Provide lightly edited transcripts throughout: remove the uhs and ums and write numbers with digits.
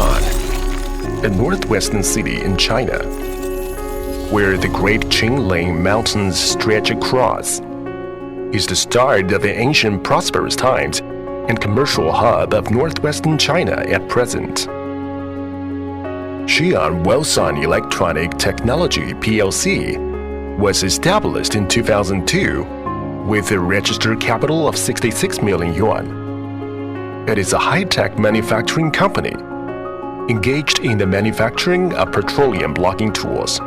Xi'an, a northwestern city in China, where the Great Qinling Mountains stretch across, is the start of the ancient prosperous times and commercial hub of northwestern China at present. Xi'an Wellsun Electronic Technology plc was established in 2002 with a registered capital of 66 million yuan. It is a high-tech manufacturing company engaged in the manufacturing of petroleum logging tools.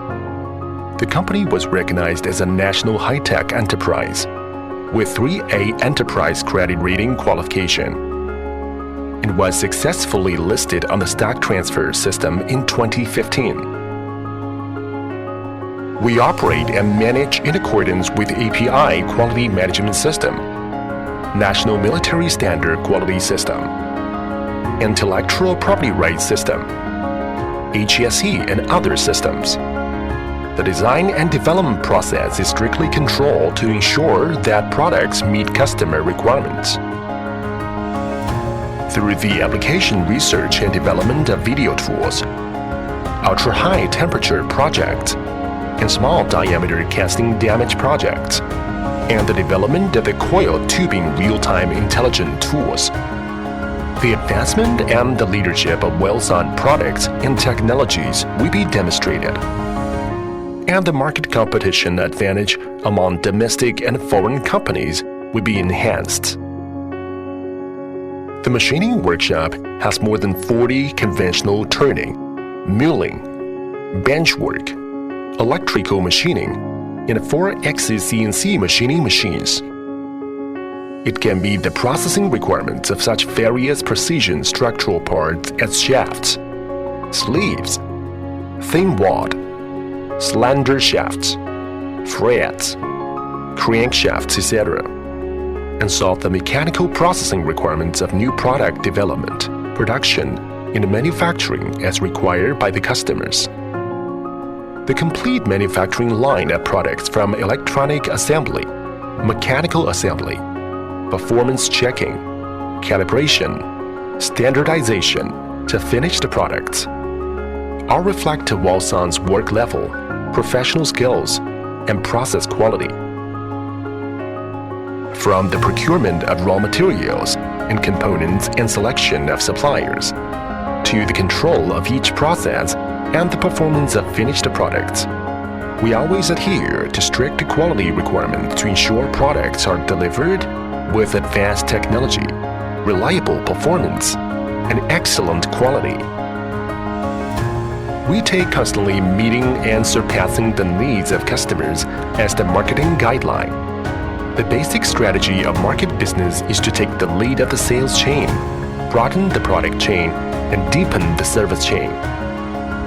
The company was recognized as a national high-tech enterprise with 3A enterprise credit rating qualification and was successfully listed on the stock transfer system in 2015. We operate and manage in accordance with API Quality Management System, National Military Standard Quality System, Intellectual Property Rights System, HSE and other systems. The design and development process is strictly controlled to ensure that products meet customer requirements. Through the application research and development of video tools, ultra-high temperature projects, and small diameter casting damage projects, and the development of the coiled tubing real-time intelligent tools, the advancement and the leadership of Wellsun products and technologies will be demonstrated, and the market competition advantage among domestic and foreign companies will be enhanced. The machining workshop has more than 40 conventional turning, milling, bench work, electrical machining, and 4-axis CNC machining machines. It can meet the processing requirements of such various precision structural parts as shafts, sleeves, thin wad, slender shafts, threads, crankshafts, etc., and solve the mechanical processing requirements of new product development, production, and manufacturing as required by the customers. The complete manufacturing line of products from electronic assembly, mechanical assembly, performance checking, calibration, standardization to finished products all reflect Wellsun's work level, professional skills, and process quality. From the procurement of raw materials and components and selection of suppliers, to the control of each process and the performance of finished products, we always adhere to strict quality requirements to ensure products are delivered with advanced technology, reliable performance, and excellent quality. We take constantly meeting and surpassing the needs of customers as the marketing guideline. The basic strategy of market business is to take the lead of the sales chain, broaden the product chain, and deepen the service chain.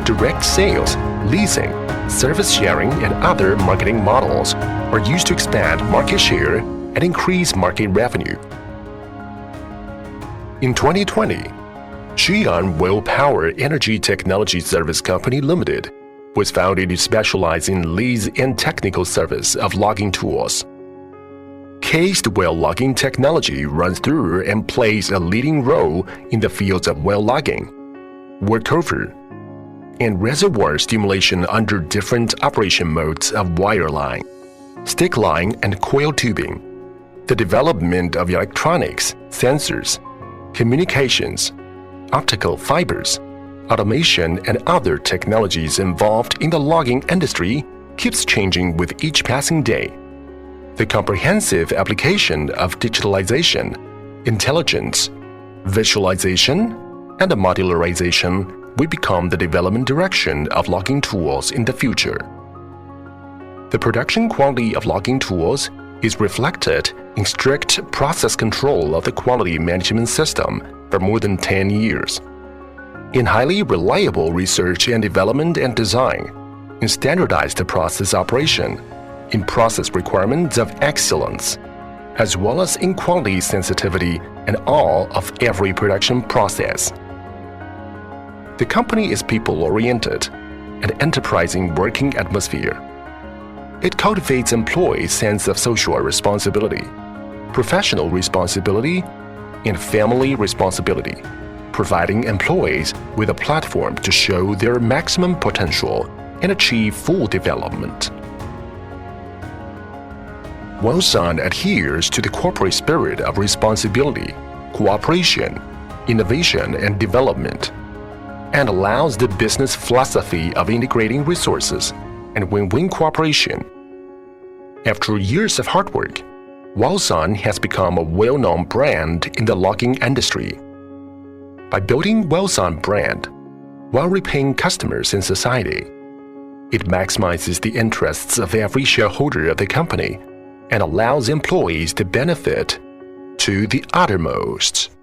Direct sales, leasing, service sharing, and other marketing models are used to expand market share and increase market revenue. In 2020, Xi'an Will Power Energy Technology Service Company Limited was founded to specialize in lease and technical service of logging tools. Cased well logging technology runs through and plays a leading role in the fields of well logging, workover, and reservoir stimulation under different operation modes of wireline, stick line, and coil tubing. The development of electronics, sensors, communications, optical fibers, automation, and other technologies involved in the logging industry keeps changing with each passing day. The comprehensive application of digitalization, intelligence, visualization, and modularization will become the development direction of logging tools in the future. The production quality of logging tools is reflected in strict process control of the quality management system for more than 10 years, in highly reliable research and development and design, in standardized process operation, in process requirements of excellence, as well as in quality sensitivity in all of every production process. The company is people-oriented and enterprising working atmosphere. It cultivates employees' sense of social responsibility, professional responsibility, and family responsibility, providing employees with a platform to show their maximum potential and achieve full development. Wellsun adheres to the corporate spirit of responsibility, cooperation, innovation, and development, and allows the business philosophy of integrating resources and win-win cooperation. After years of hard work, Wellsun has become a well-known brand in the logging industry. By building Wellsun brand while repaying customers and society, it maximizes the interests of every shareholder of the company and allows employees to benefit to the uttermost.